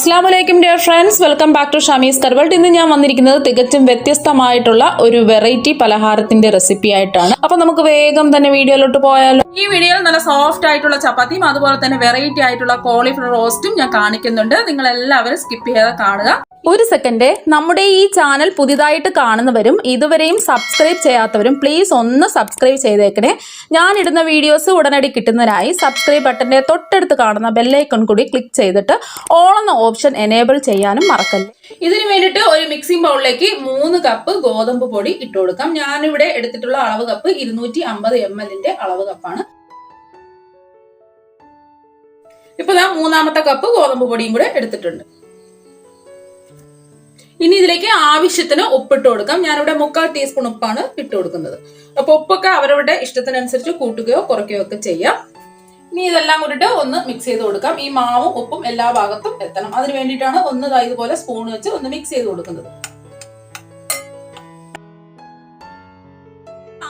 Assalamualaikum dear friends, welcome back to Shamys Karvalt. ഇന്ന് ഞാൻ വന്നിരിക്കുന്നത് തികച്ചും വ്യത്യസ്തമായിട്ടുള്ള ഒരു വെറൈറ്റി പലഹാരത്തിന്റെ റെസിപ്പി ആയിട്ടാണ്. അപ്പോൾ നമുക്ക് വേഗം തന്നെ വീഡിയോയിലോട്ട് പോയാലോ. ഈ വീഡിയോയിൽ നല്ല സോഫ്റ്റ് ആയിട്ടുള്ള ചപ്പാത്തിയും അതുപോലെ തന്നെ വെറൈറ്റി ആയിട്ടുള്ള കോളിഫ്ലവർ റോസ്റ്റും ഞാൻ കാണിക്കുന്നുണ്ട്. നിങ്ങൾ എല്ലാവരും സ്കിപ്പ് ചെയ്യാതെ കാണുക. ഒരു സെക്കൻഡ്, നമ്മുടെ ഈ ചാനൽ പുതിയതായിട്ട് കാണുന്നവരും ഇതുവരെയും സബ്സ്ക്രൈബ് ചെയ്യാത്തവരും പ്ലീസ് ഒന്ന് സബ്സ്ക്രൈബ് ചെയ്തേക്കണേ. ഞാനിടുന്ന വീഡിയോസ് ഉടനടി കിട്ടുന്നതിനായി സബ്സ്ക്രൈബ് ബട്ടന്റെ തൊട്ടടുത്ത് കാണുന്ന ബെല്ലൈക്കൺ കൂടി ക്ലിക്ക് ചെയ്തിട്ട് ഓൾ എന്ന ഓപ്ഷൻ എനേബിൾ ചെയ്യാനും മറക്കല്ലേ. ഇതിനു വേണ്ടിയിട്ട് ഒരു മിക്സിംഗ് ബൗളിലേക്ക് 3 കപ്പ് ഗോതമ്പ് പൊടി ഇട്ട് കൊടുക്കാം. ഞാനിവിടെ എടുത്തിട്ടുള്ള അളവ് കപ്പ് 250 ml അളവ് കപ്പാണ്. ഇപ്പൊ ഞാൻ 3ാമത്തെ കപ്പ് ഗോതമ്പ് പൊടിയും കൂടെ എടുത്തിട്ടുണ്ട്. ഇനി ഇതിലേക്ക് ആവശ്യത്തിന് ഉപ്പിട്ട് കൊടുക്കാം. ഞാനിവിടെ 3/4 ടീസ്പൂൺ ഉപ്പാണ് ഇട്ട് കൊടുക്കുന്നത്. അപ്പൊ ഉപ്പൊക്കെ അവരവരുടെ ഇഷ്ടത്തിനനുസരിച്ച് കൂട്ടുകയോ കുറയ്ക്കുകയോ ഒക്കെ ചെയ്യാം. ഇനി ഇതെല്ലാം കൂടിയിട്ട് ഒന്ന് മിക്സ് ചെയ്ത് കൊടുക്കാം. ഈ മാവും ഉപ്പും എല്ലാ ഭാഗത്തും എത്തണം. അതിന് വേണ്ടിയിട്ടാണ് ഒന്ന് ഇതുപോലെ സ്പൂൺ വെച്ച് ഒന്ന് മിക്സ് ചെയ്ത് കൊടുക്കുന്നത്.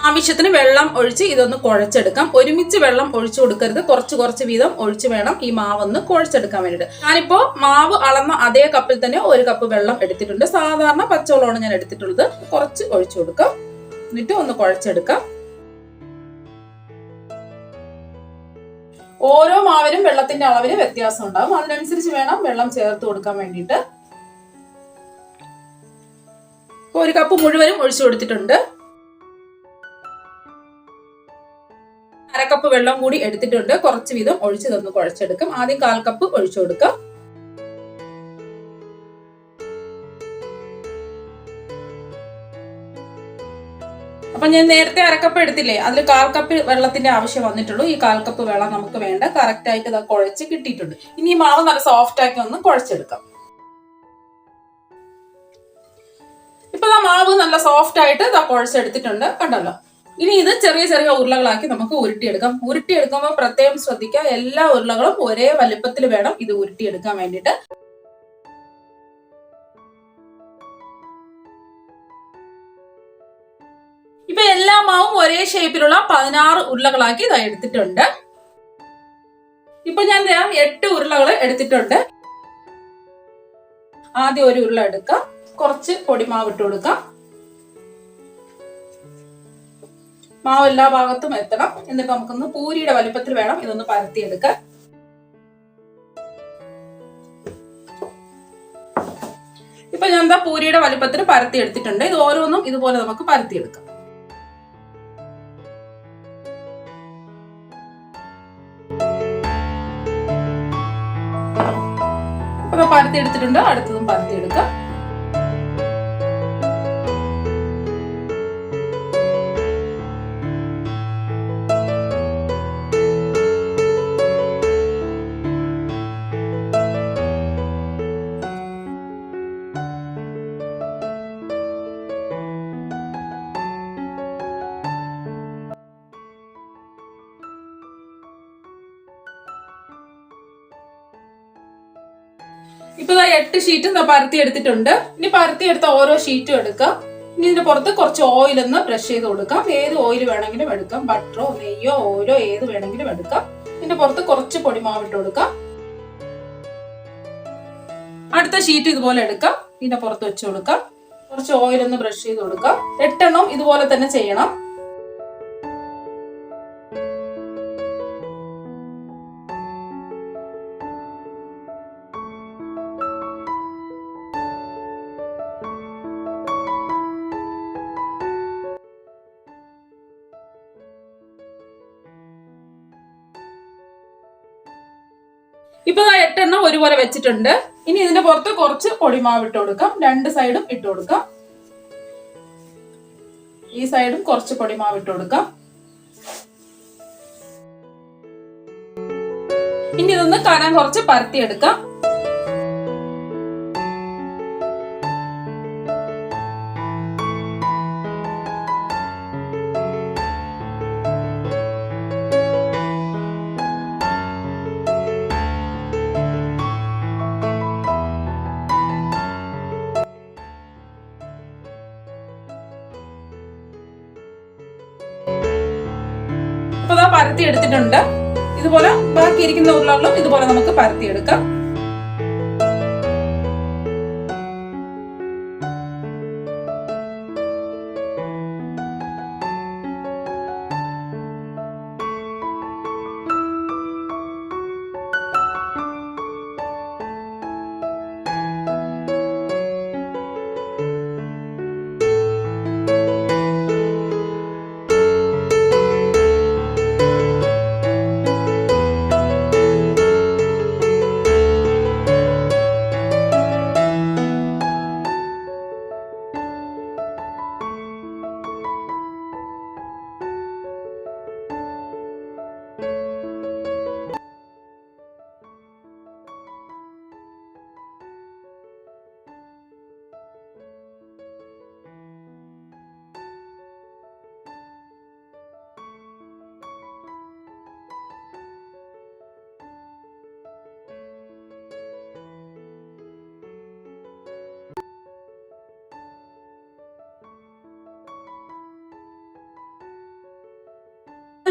ആവശ്യത്തിന് വെള്ളം ഒഴിച്ച് ഇതൊന്ന് കുഴച്ചെടുക്കാം. ഒരുമിച്ച് വെള്ളം ഒഴിച്ചു കൊടുക്കരുത്, കുറച്ച് വീതം ഒഴിച്ച് വേണം ഈ മാവൊന്ന് കുഴച്ചെടുക്കാൻ വേണ്ടിയിട്ട്. ഞാനിപ്പോ മാവ് അളന്ന അതേ കപ്പിൽ തന്നെ 1 കപ്പ് വെള്ളം എടുത്തിട്ടുണ്ട്. സാധാരണ പച്ചവെള്ളമാണ് ഞാൻ എടുത്തിട്ടുള്ളത്. കുറച്ച് ഒഴിച്ചു കൊടുക്കാം, എന്നിട്ട് ഒന്ന് കുഴച്ചെടുക്കാം. ഓരോ മാവിനും വെള്ളത്തിന്റെ അളവിന് വ്യത്യാസം ഉണ്ടാവും. അതിനനുസരിച്ച് വേണം വെള്ളം ചേർത്ത് കൊടുക്കാൻ വേണ്ടിയിട്ട്. 1 കപ്പ് മുഴുവനും ഒഴിച്ചു കൊടുത്തിട്ടുണ്ട്. 1/2 കപ്പ് വെള്ളം കൂടി എടുത്തിട്ടുണ്ട്. കുറച്ച് വീതം ഒഴിച്ച് തന്ന് കുഴച്ചെടുക്കാം. ആദ്യം 1/4 കപ്പ് ഒഴിച്ചു കൊടുക്കാം. അപ്പൊ ഞാൻ നേരത്തെ 1/2 കപ്പ് എടുത്തില്ലേ, അതിൽ 1/4 കപ്പ് വെള്ളത്തിന്റെ ആവശ്യം വന്നിട്ടുള്ളൂ. ഈ 1/4 കപ്പ് വെള്ളം നമുക്ക് വേണ്ട. കറക്റ്റ് ആയിട്ട് ഇത് കുഴച്ച് കിട്ടിയിട്ടുണ്ട്. ഇനി ഈ മാവ് നല്ല സോഫ്റ്റ് ആക്കി ഒന്ന് കുഴച്ചെടുക്കാം. ഇപ്പൊ മാവ് നല്ല സോഫ്റ്റ് ആയിട്ട് കുഴച്ചെടുത്തിട്ടുണ്ട്, കണ്ടല്ലോ. ഇനി ഇത് ചെറിയ ഉരുളകളാക്കി നമുക്ക് ഉരുട്ടിയെടുക്കാം. ഉരുട്ടിയെടുക്കുമ്പോൾ പ്രത്യേകം ശ്രദ്ധിക്കുക, എല്ലാ ഉരുളകളും ഒരേ വലുപ്പത്തിൽ വേണം ഇത് ഉരുട്ടിയെടുക്കാൻ വേണ്ടിയിട്ട്. ഇപ്പൊ എല്ലാ മാവും ഒരേ ഷേപ്പിലുള്ള 16 ഉരുളകളാക്കി ഇതാ എടുത്തിട്ടുണ്ട്. ഇപ്പൊ ഞാൻ 8 ഉരുളകൾ എടുത്തിട്ടുണ്ട്. ആദ്യം ഒരു ഉരുള എടുക്കാം, കുറച്ച് പൊടിമാവ് ഇട്ട് കൊടുക്കാം. മാവ് എല്ലാ ഭാഗത്തും എത്തണം. എന്നിട്ട് നമുക്കൊന്ന് പൂരിയുടെ വലുപ്പത്തിൽ വേണം ഇതൊന്ന് പരത്തിയെടുക്കാൻ. ഇപ്പൊ ഞാൻ പൂരിയുടെ വലുപ്പത്തിൽ പരത്തി എടുത്തിട്ടുണ്ട്. ഇത് ഓരോന്നും ഇതുപോലെ നമുക്ക് പരത്തിയെടുക്കാം. അപ്പൊ പരത്തി എടുത്തിട്ടുണ്ട്. അടുത്തതും പരത്തിയെടുക്കാം. ഇപ്പൊ 8 ഷീറ്റും പരത്തി എടുത്തിട്ടുണ്ട്. ഇനി പരത്തി എടുത്ത ഓരോ ഷീറ്റും എടുക്കാം. ഇനി ഇതിന്റെ പുറത്ത് കുറച്ച് ഓയിൽ ഒന്ന് ബ്രഷ് ചെയ്ത് കൊടുക്കാം. ഏത് ഓയിൽ വേണമെങ്കിലും എടുക്കാം, ബട്ടറോ നെയ്യോ ഓയിലോ ഏത് വേണമെങ്കിലും എടുക്കാം. ഇതിന്റെ പുറത്ത് കുറച്ച് പൊടിമാവ് ഇട്ട് കൊടുക്കാം. അടുത്ത ഷീറ്റ് ഇതുപോലെ എടുക്കാം, ഇതിന്റെ പുറത്ത് വെച്ച് കൊടുക്കാം. കുറച്ച് ഓയിൽ ഒന്ന് ബ്രഷ് ചെയ്ത് കൊടുക്കാം. 8 എണ്ണം ഇതുപോലെ തന്നെ ചെയ്യണം. ഇപ്പൊ 8 എണ്ണം ഒരുപോലെ വെച്ചിട്ടുണ്ട്. ഇനി ഇതിന്റെ പുറത്ത് കുറച്ച് പൊടിമാവ് ഇട്ട് കൊടുക്കാം. 2 സൈഡും ഇട്ട് കൊടുക്കാം. ഈ സൈഡും കുറച്ച് പൊടിമാവ് ഇട്ട് കൊടുക്കാം. ഇനി ഇതൊന്ന് കനം കുറച്ച് പരത്തിയെടുക്കാം. പരത്തി എടുത്തിട്ടുണ്ട്. ഇതുപോലെ ബാക്കി ഇരിക്കുന്ന ഉരുളകളും ഇതുപോലെ നമുക്ക് പരത്തിയെടുക്കാം.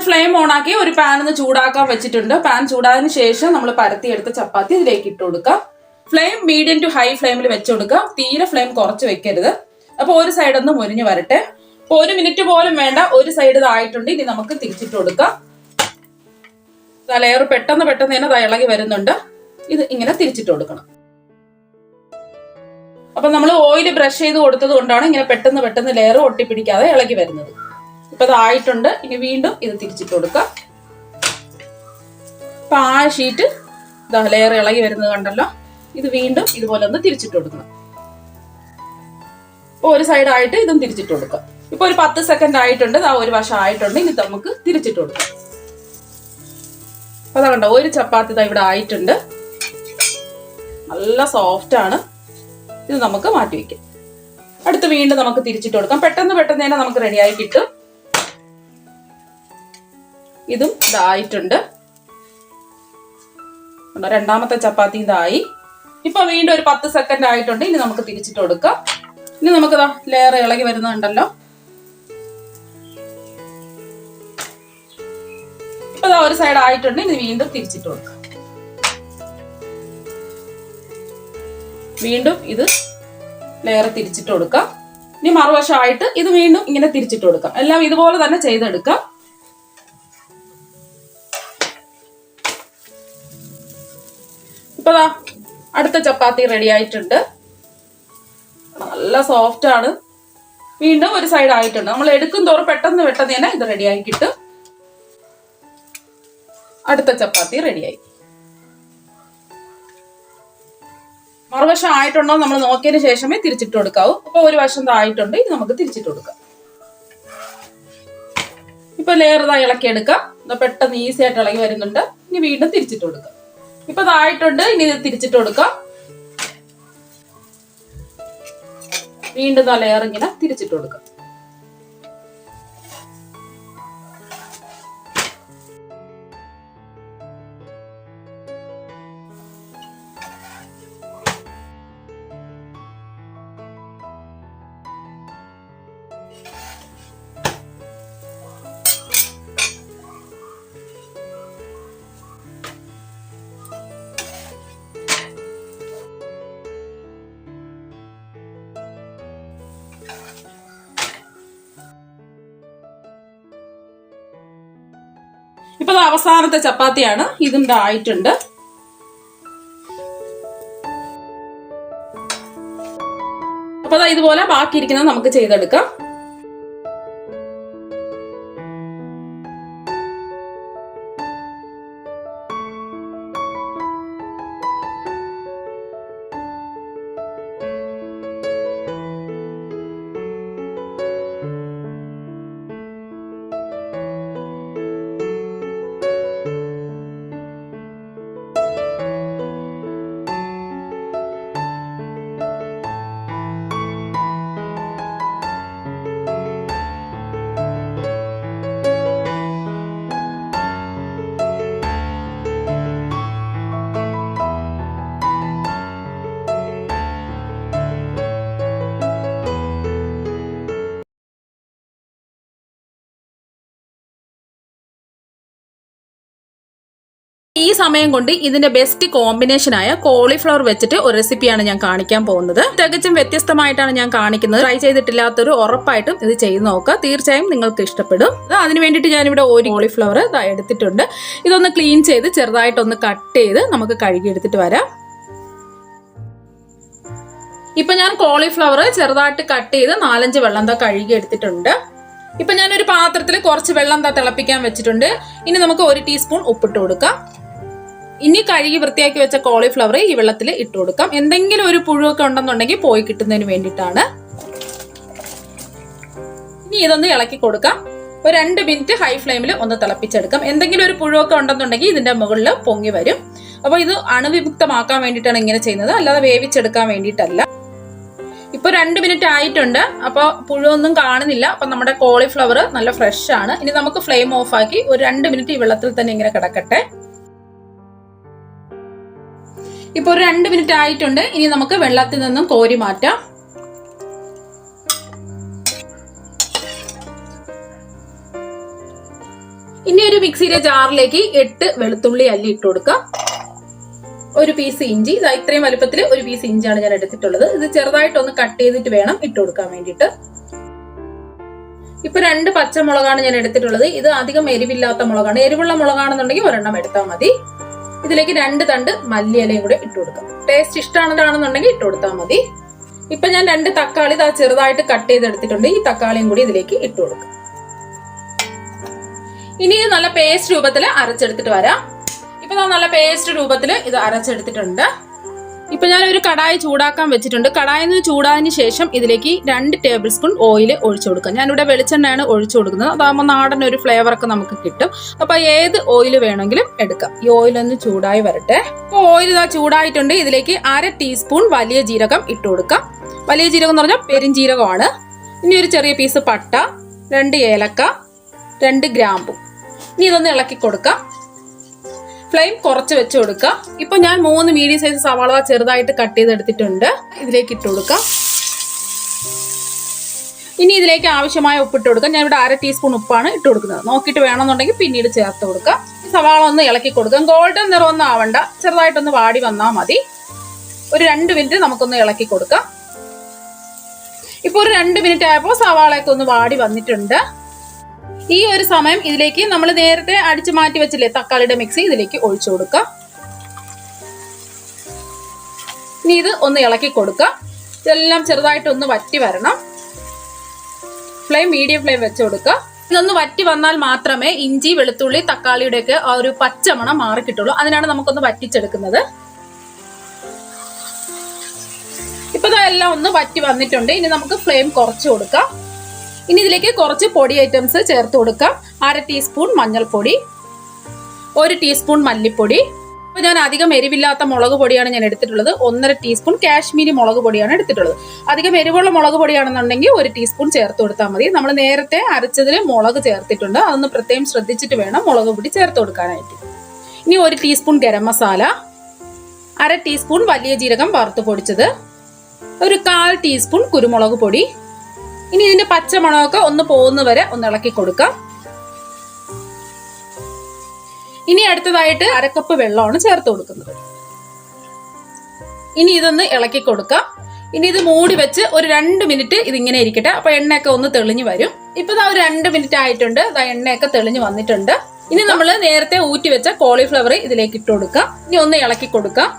ഫ്ലെയിം ഓൺ ആക്കി ഒരു പാൻ ഒന്ന് ചൂടാക്കാൻ വെച്ചിട്ടുണ്ട്. പാൻ ചൂടായതിനു ശേഷം നമ്മൾ പരത്തിയെടുത്ത ചപ്പാത്തി ഇതിലേക്ക് ഇട്ട് കൊടുക്കാം. ഫ്ലെയിം മീഡിയം ടു ഹൈ ഫ്ലെയിമിൽ വെച്ച് കൊടുക്കാം. തീരെ ഫ്ലെയിം കുറച്ച് വെക്കരുത്. അപ്പൊ ഒരു സൈഡ് ഒന്ന് മുരിഞ്ഞ് വരട്ടെ. അപ്പൊ 1 മിനിറ്റ് പോലും വേണ്ട. ഒരു സൈഡ് ഇതായിട്ടുണ്ട്. ഇനി നമുക്ക് തിരിച്ചിട്ട് കൊടുക്കാം. ലെയർ പെട്ടെന്ന് തന്നെ ഇളകി വരുന്നുണ്ട്. ഇത് ഇങ്ങനെ തിരിച്ചിട്ട് കൊടുക്കണം. അപ്പൊ നമ്മൾ ഓയിൽ ബ്രഷ് ചെയ്ത് കൊടുത്തത് കൊണ്ടാണ് ഇങ്ങനെ പെട്ടെന്ന് ലെയർ ഒട്ടിപ്പിടിക്കാതെ ഇളകി വരുന്നത്. ഇപ്പൊ ഇതായിട്ടുണ്ട്. ഇനി വീണ്ടും ഇത് തിരിച്ചിട്ട് കൊടുക്കാം. അപ്പൊ ആ ഷീറ്റ് ലെയർ ഇളകി വരുന്നത് കണ്ടല്ലോ. ഇത് വീണ്ടും ഇതുപോലെ ഒന്ന് തിരിച്ചിട്ട് കൊടുക്കണം. ഇപ്പൊ ഒരു സൈഡ് ആയിട്ട് ഇതും തിരിച്ചിട്ട് കൊടുക്കാം. ഇപ്പൊ ഒരു 10 സെക്കൻഡ് ആയിട്ടുണ്ട്. ഒരു വശം ആയിട്ടുണ്ട്. ഇനി നമുക്ക് തിരിച്ചിട്ട് കൊടുക്കാം. അപ്പൊ കണ്ടോ, ഒരു ചപ്പാത്തി ഇവിടെ ആയിട്ടുണ്ട്. നല്ല സോഫ്റ്റ് ആണ്. ഇത് നമുക്ക് മാറ്റി വെക്കാം. അടുത്ത് വീണ്ടും നമുക്ക് തിരിച്ചിട്ട് കൊടുക്കാം. പെട്ടെന്ന് തന്നെ നമുക്ക് റെഡിയായി കിട്ടും. ഇതും ഇതായിട്ടുണ്ട്. രണ്ടാമത്തെ ചപ്പാത്തി ഇതായി. ഇപ്പൊ വീണ്ടും ഒരു 10 സെക്കൻഡ് ആയിട്ടുണ്ട്. ഇനി നമുക്ക് തിരിച്ചിട്ട് കൊടുക്കാം. ഇനി നമുക്ക് ലെയർ ഇളകി വരുന്നുണ്ടല്ലോ. ഇപ്പൊ ഒരു സൈഡ് ആയിട്ടുണ്ട്. ഇനി വീണ്ടും തിരിച്ചിട്ട് കൊടുക്കാം. വീണ്ടും ഇത് ലെയർ തിരിച്ചിട്ട് കൊടുക്കാം. ഇനി മറുവശമായിട്ട് ഇത് വീണ്ടും ഇങ്ങനെ തിരിച്ചിട്ട് കൊടുക്കാം. എല്ലാം ഇതുപോലെ തന്നെ ചെയ്തെടുക്കാം. ഇപ്പൊ അടുത്ത ചപ്പാത്തി റെഡി ആയിട്ടുണ്ട്. നല്ല സോഫ്റ്റ് ആണ്. വീണ്ടും ഒരു സൈഡ് ആയിട്ടുണ്ട്. നമ്മൾ എടുക്കും തോറും പെട്ടെന്ന് തന്നെ ഇത് റെഡിയായി കിട്ടും. അടുത്ത ചപ്പാത്തി റെഡിയായി. മറുവശം ആയിട്ടുണ്ടോ നമ്മൾ നോക്കിയതിന് ശേഷമേ തിരിച്ചിട്ട് കൊടുക്കാവൂ. അപ്പൊ ഒരു വശം ആയിട്ടുണ്ട്. ഇനി നമുക്ക് തിരിച്ചിട്ട് കൊടുക്കാം. ഇപ്പൊ ലെയർ ഇളക്കിയെടുക്കാം. പെട്ടെന്ന് ഈസി ആയിട്ട് ഇളകി വരുന്നുണ്ട്. ഇനി വീണ്ടും തിരിച്ചിട്ട് കൊടുക്കാം. ഇപ്പൊ ഇതായിട്ടുണ്ട്. ഇനി ഇത് തിരിച്ചിട്ട് കൊടുക്കാം. വീണ്ടും ലെയർ ഇങ്ങനെ തിരിച്ചിട്ട് കൊടുക്കാം. ഇപ്പൊ അവസാനത്തെ ചപ്പാത്തിയാണ്. ഇതും ആയിട്ടുണ്ട്. അപ്പൊ ഇതുപോലെ ബാക്കിയിരിക്കുന്നത് നമുക്ക് ചെയ്തെടുക്കാം. ഈ സമയം കൊണ്ട് ഇതിന്റെ ബെസ്റ്റ് കോമ്പിനേഷനായ കോളിഫ്ലവർ വെച്ചിട്ട് ഒരു റെസിപ്പിയാണ് ഞാൻ കാണിക്കാൻ പോകുന്നത്. തികച്ചും വ്യത്യസ്തമായിട്ടാണ് ഞാൻ കാണിക്കുന്നത്. ട്രൈ ചെയ്തിട്ടില്ലാത്തൊരു ഉറപ്പായിട്ടും ഇത് ചെയ്ത് നോക്കുക. തീർച്ചയായും നിങ്ങൾക്ക് ഇഷ്ടപ്പെടും. അതിന് വേണ്ടിയിട്ട് ഞാനിവിടെ ഒരു കോളിഫ്ലവർ എടുത്തിട്ടുണ്ട്. ഇതൊന്ന് ക്ലീൻ ചെയ്ത് ചെറുതായിട്ടൊന്ന് കട്ട് ചെയ്ത് നമുക്ക് കഴുകിയെടുത്തിട്ട് വരാം. ഇപ്പൊ ഞാൻ കോളിഫ്ലവർ ചെറുതായിട്ട് കട്ട് ചെയ്ത് 4-5 വെള്ളം കഴുകി എടുത്തിട്ടുണ്ട്. ഇപ്പൊ ഞാനൊരു പാത്രത്തിൽ കുറച്ച് വെള്ളം തിളപ്പിക്കാൻ വെച്ചിട്ടുണ്ട്. ഇനി നമുക്ക് 1 ടീസ്പൂൺ ഉപ്പിട്ട് കൊടുക്കാം. ഇനി കഴുകി വൃത്തിയാക്കി വെച്ച കോളിഫ്ലവർ ഈ വെള്ളത്തിൽ ഇട്ട് കൊടുക്കാം. എന്തെങ്കിലും ഒരു പുഴുവൊക്കെ ഉണ്ടെന്നുണ്ടെങ്കിൽ പോയി കിട്ടുന്നതിന് വേണ്ടിയിട്ടാണ്. ഇനി ഇതൊന്ന് ഇളക്കി കൊടുക്കാം. ഒരു 2 മിനിറ്റ് ഹൈ ഫ്ലെയിമിൽ ഒന്ന് തിളപ്പിച്ചെടുക്കാം. എന്തെങ്കിലും ഒരു പുഴുവൊക്കെ ഉണ്ടെന്നുണ്ടെങ്കിൽ ഇതിന്റെ മുകളിൽ പൊങ്ങി വരും. അപ്പൊ ഇത് അണുവിമുക്തമാക്കാൻ വേണ്ടിയിട്ടാണ് ഇങ്ങനെ ചെയ്യുന്നത്, അല്ലാതെ വേവിച്ചെടുക്കാൻ വേണ്ടിയിട്ടല്ല. ഇപ്പൊ 2 മിനിറ്റ് ആയിട്ടുണ്ട്. അപ്പൊ പുഴുവൊന്നും കാണുന്നില്ല. അപ്പൊ നമ്മുടെ കോളിഫ്ലവർ നല്ല ഫ്രഷ് ആണ്. ഇനി നമുക്ക് ഫ്ലെയിം ഓഫ് ആക്കി ഒരു 2 മിനിറ്റ് ഈ വെള്ളത്തിൽ തന്നെ ഇങ്ങനെ കിടക്കട്ടെ. ഇപ്പൊ ഒരു 2 മിനിറ്റ് ആയിട്ടുണ്ട്. ഇനി നമുക്ക് വെള്ളത്തിൽ നിന്നും കോരി മാറ്റാം. ഇനി ഒരു മിക്സിയിലെ ജാറിലേക്ക് 8 വെളുത്തുള്ളി അല്ലി ഇട്ട് കൊടുക്കാം. ഒരു പീസ് ഇഞ്ചി, ഇത്രയും വലുപ്പത്തിൽ ഒരു പീസ് ഇഞ്ചിയാണ് ഞാൻ എടുത്തിട്ടുള്ളത്. ഇത് ചെറുതായിട്ടൊന്ന് കട്ട് ചെയ്തിട്ട് വേണം ഇട്ട് കൊടുക്കാൻ വേണ്ടിയിട്ട്. ഇപ്പൊ 2 പച്ചമുളകാണ് ഞാൻ എടുത്തിട്ടുള്ളത്. ഇത് അധികം എരിവില്ലാത്ത മുളകാണ്. എരിവുള്ള മുളകാണെന്നുണ്ടെങ്കിൽ ഒരെണ്ണം എടുത്താൽ മതി. ഇതിലേക്ക് 2 തണ്ട് മല്ലിയിലയും കൂടെ ഇട്ട് കൊടുക്കാം. ടേസ്റ്റ് ഇഷ്ടമാണെന്നുണ്ടെങ്കിൽ ഇട്ട് കൊടുത്താൽ മതി. ഇപ്പൊ ഞാൻ 2 തക്കാളി ചെറുതായിട്ട് കട്ട് ചെയ്തെടുത്തിട്ടുണ്ട്. ഈ തക്കാളിയും കൂടി ഇതിലേക്ക് ഇട്ട് കൊടുക്കാം. ഇനി ഇത് നല്ല പേസ്റ്റ് രൂപത്തിൽ അരച്ചെടുത്തിട്ട് വരാം. ഇപ്പൊ നല്ല പേസ്റ്റ് രൂപത്തിൽ ഇത് അരച്ചെടുത്തിട്ടുണ്ട്. ഇപ്പൊ ഞാൻ ഒരു കടായി ചൂടാക്കാൻ വെച്ചിട്ടുണ്ട്. കടായിൽ നിന്ന് ചൂടായതിനു ശേഷം ഇതിലേക്ക് 2 ടേബിൾ സ്പൂൺ ഓയിൽ ഒഴിച്ചു കൊടുക്കാം. ഞാനിവിടെ വെളിച്ചെണ്ണയാണ് ഒഴിച്ചു കൊടുക്കുന്നത്. അതാകുമ്പോൾ നാടൻ ഒരു ഫ്ലേവർ ഒക്കെ നമുക്ക് കിട്ടും. അപ്പൊ ഏത് ഓയിൽ വേണമെങ്കിലും എടുക്കാം. ഈ ഓയിൽ ഒന്ന് ചൂടായി വരട്ടെ. ഇപ്പൊ ഓയിൽ ചൂടായിട്ടുണ്ട്. ഇതിലേക്ക് 1/2 ടീസ്പൂൺ വലിയ ജീരകം ഇട്ട് കൊടുക്കാം. വലിയ ജീരകം എന്ന് പറഞ്ഞാൽ പെരുംജീരകമാണ്. ഇനി ഒരു ചെറിയ പീസ് പട്ട, 2 ഏലക്ക, 2 ഗ്രാമ്പു. ഇനി ഇതൊന്ന് ഇളക്കി കൊടുക്കാം. ഫ്ലെയിം കുറച്ച് വെച്ച് കൊടുക്കുക. ഇപ്പൊ ഞാൻ 3 മീഡിയം സൈസ് സവാള ചെറുതായിട്ട് കട്ട് ചെയ്തെടുത്തിട്ടുണ്ട്. ഇതിലേക്ക് ഇട്ട് കൊടുക്കാം. ഇനി ഇതിലേക്ക് ആവശ്യമായ ഉപ്പിട്ട് കൊടുക്കാം. ഞാൻ ഇവിടെ 1/2 ടീസ്പൂൺ ഉപ്പാണ് ഇട്ട് കൊടുക്കുന്നത്. നോക്കിയിട്ട് വേണമെന്നുണ്ടെങ്കിൽ പിന്നീട് ചേർത്ത് കൊടുക്കാം. സവാള ഒന്ന് ഇളക്കി കൊടുക്കാം. ഗോൾഡൻ നിറമൊന്നും ആവണ്ട, ചെറുതായിട്ടൊന്ന് വാടി വന്നാൽ മതി. ഒരു 2 മിനിറ്റ് നമുക്കൊന്ന് ഇളക്കി കൊടുക്കാം. ഇപ്പൊ ഒരു 2 മിനിറ്റ് ആയപ്പോൾ സവാളയൊക്കെ ഒന്ന് വാടി വന്നിട്ടുണ്ട്. ഈ ഒരു സമയം ഇതിലേക്ക് നമ്മൾ നേരത്തെ അടിച്ചു മാറ്റി വെച്ചില്ലേ തക്കാളിയുടെ മിക്സി, ഇതിലേക്ക് ഒഴിച്ചു കൊടുക്കാം. ഇനി ഇത് ഒന്ന് ഇളക്കി കൊടുക്കാം. ഇതെല്ലാം ചെറുതായിട്ടൊന്ന് വറ്റി വരണം. ഫ്ലെയിം മീഡിയം ഫ്ലെയിം വെച്ച് കൊടുക്കുക. ഇതൊന്ന് വറ്റി വന്നാൽ മാത്രമേ ഇഞ്ചി, വെളുത്തുള്ളി, തക്കാളിയുടെ ഒക്കെ ആ ഒരു പച്ചമണം മാറി കിട്ടുള്ളൂ. അതിനാണ് നമുക്കൊന്ന് വറ്റിച്ചെടുക്കുന്നത്. ഇപ്പൊ ഇതെല്ലാം ഒന്ന് വറ്റി വന്നിട്ടുണ്ട്. ഇനി നമുക്ക് ഫ്ലെയിം കുറച്ച് കൊടുക്കാം. ഇനി ഇതിലേക്ക് കുറച്ച് പൊടി ഐറ്റംസ് ചേർത്ത് കൊടുക്കാം. 1/2 ടീസ്പൂൺ മഞ്ഞൾപ്പൊടി, 1 ടീസ്പൂൺ മല്ലിപ്പൊടി. ഇപ്പൊ ഞാൻ അധികം എരിവില്ലാത്ത മുളക് പൊടിയാണ് ഞാൻ എടുത്തിട്ടുള്ളത്. 1/2 ടീസ്പൂൺ കാശ്മീരി മുളക് പൊടിയാണ് എടുത്തിട്ടുള്ളത്. അധികം എരിവുള്ള മുളക് പൊടിയാണെന്നുണ്ടെങ്കിൽ 1 ടീസ്പൂൺ ചേർത്ത് കൊടുത്താൽ മതി. നമ്മൾ നേരത്തെ അരച്ചതിൽ മുളക് ചേർത്തിട്ടുണ്ട്. അതൊന്ന് പ്രത്യേകം ശ്രദ്ധിച്ചിട്ട് വേണം മുളക് പൊടി ചേർത്ത് കൊടുക്കാനായിട്ട്. ഇനി 1 ടീസ്പൂൺ ഗരം മസാല, 1/2 ടീസ്പൂൺ വലിയ ജീരകം വറുത്ത് പൊടിച്ചത്, ഒരു 1/4 ടീസ്പൂൺ കുരുമുളക് പൊടി. ഇനി ഇതിന്റെ പച്ചമണമൊക്കെ ഒന്ന് പോകുന്ന വരെ ഒന്ന് ഇളക്കി കൊടുക്കാം. ഇനി അടുത്തതായിട്ട് 1/2 കപ്പ് വെള്ളമാണ് ചേർത്ത് കൊടുക്കുന്നത്. ഇനി ഇതൊന്ന് ഇളക്കി കൊടുക്കാം. ഇനി ഇത് മൂടി വെച്ച് ഒരു 2 മിനിറ്റ് ഇതിങ്ങനെ ഇരിക്കട്ടെ. അപ്പൊ എണ്ണയൊക്കെ ഒന്ന് തെളിഞ്ഞു വരും. ഇപ്പൊ ഒരു 2 മിനിറ്റ് ആയിട്ടുണ്ട്. എണ്ണയൊക്കെ തെളിഞ്ഞു വന്നിട്ടുണ്ട്. ഇനി നമ്മൾ നേരത്തെ ഊറ്റി വെച്ച കോളിഫ്ലവർ ഇതിലേക്ക് ഇട്ട് കൊടുക്കാം. ഇനി ഒന്ന് ഇളക്കി കൊടുക്കാം.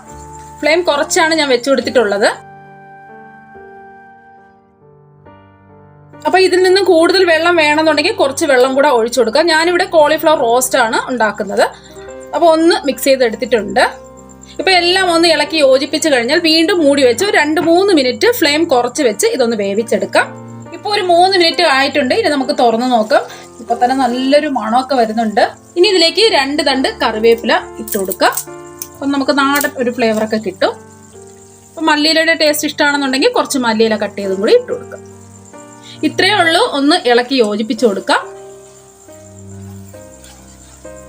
ഫ്ലെയിം കുറച്ചാണ് ഞാൻ വെച്ചു കൊടുത്തിട്ടുള്ളത്. അപ്പൊ ഇതിൽ നിന്നും കൂടുതൽ വെള്ളം വേണമെന്നുണ്ടെങ്കിൽ കുറച്ച് വെള്ളം കൂടെ ഒഴിച്ചു കൊടുക്കാം. ഞാനിവിടെ കോളിഫ്ലവർ റോസ്റ്റ് ആണ് ഉണ്ടാക്കുന്നത്. അപ്പൊ ഒന്ന് മിക്സ് ചെയ്തെടുത്തിട്ടുണ്ട്. ഇപ്പൊ എല്ലാം ഒന്ന് ഇളക്കി യോജിപ്പിച്ച് കഴിഞ്ഞാൽ വീണ്ടും മൂടി വെച്ച് 2-3 മിനിറ്റ് ഫ്ലെയിം കുറച്ച് വെച്ച് ഇതൊന്ന് വേവിച്ചെടുക്കാം. ഇപ്പൊ ഒരു 3 മിനിറ്റ് ആയിട്ടുണ്ട്. ഇനി നമുക്ക് തുറന്നു നോക്കാം. ഇപ്പൊ തന്നെ നല്ലൊരു മണമൊക്കെ വരുന്നുണ്ട്. ഇനി ഇതിലേക്ക് 2 തണ്ട് കറിവേപ്പില ഇട്ട് കൊടുക്കാം. അപ്പൊ നമുക്ക് നാടൻ ഒരു ഫ്ലേവർ ഒക്കെ കിട്ടും. അപ്പൊ മല്ലിയിലയുടെ ടേസ്റ്റ് ഇഷ്ടമാണെന്നുണ്ടെങ്കിൽ കുറച്ച് മല്ലിയില കട്ട് ചെയ്തും കൂടി ഇട്ട് കൊടുക്കാം. ഇത്രയേ ഉള്ളൂ. ഒന്ന് ഇളക്കി യോജിപ്പിച്ചു കൊടുക്കാം.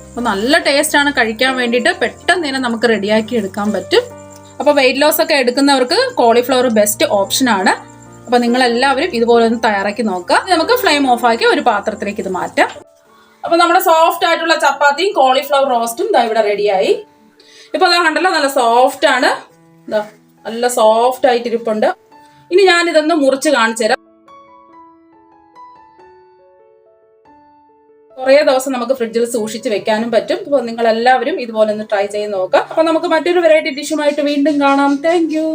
അപ്പൊ നല്ല ടേസ്റ്റ് ആണ് കഴിക്കാൻ വേണ്ടിയിട്ട്. പെട്ടെന്ന് തന്നെ നമുക്ക് റെഡിയാക്കി എടുക്കാൻ പറ്റും. അപ്പൊ വെയിറ്റ് ലോസ് ഒക്കെ എടുക്കുന്നവർക്ക് കോളിഫ്ലവർ ബെസ്റ്റ് ഓപ്ഷൻ ആണ്. അപ്പൊ നിങ്ങൾ എല്ലാവരും ഇതുപോലെ ഒന്ന് തയ്യാറാക്കി നോക്കുക. നമുക്ക് ഫ്ലെയിം ഓഫ് ആക്കി ഒരു പാത്രത്തിലേക്ക് ഇത് മാറ്റാം. അപ്പൊ നമ്മുടെ സോഫ്റ്റ് ആയിട്ടുള്ള ചപ്പാത്തിയും കോളിഫ്ലവർ റോസ്റ്റും ഇവിടെ റെഡിയായി. ഇപ്പൊ കണ്ടല്ലോ, നല്ല സോഫ്റ്റ് ആണ്. നല്ല സോഫ്റ്റ് ആയിട്ട് ഇരിപ്പുണ്ട്. ഇനി ഞാൻ ഇതൊന്ന് മുറിച്ച് കാണിച്ചു തരാം. കുറേ ദിവസം നമുക്ക് ഫ്രിഡ്ജിൽ സൂക്ഷിച്ച് വെക്കാനും പറ്റും. അപ്പോൾ നിങ്ങൾ എല്ലാവരും ഇതുപോലെ ഒന്ന് ട്രൈ ചെയ്ത് നോക്കാം. അപ്പൊ നമുക്ക് മറ്റൊരു വെറൈറ്റി ഡിഷുമായിട്ട് വീണ്ടും കാണാം. Thank you.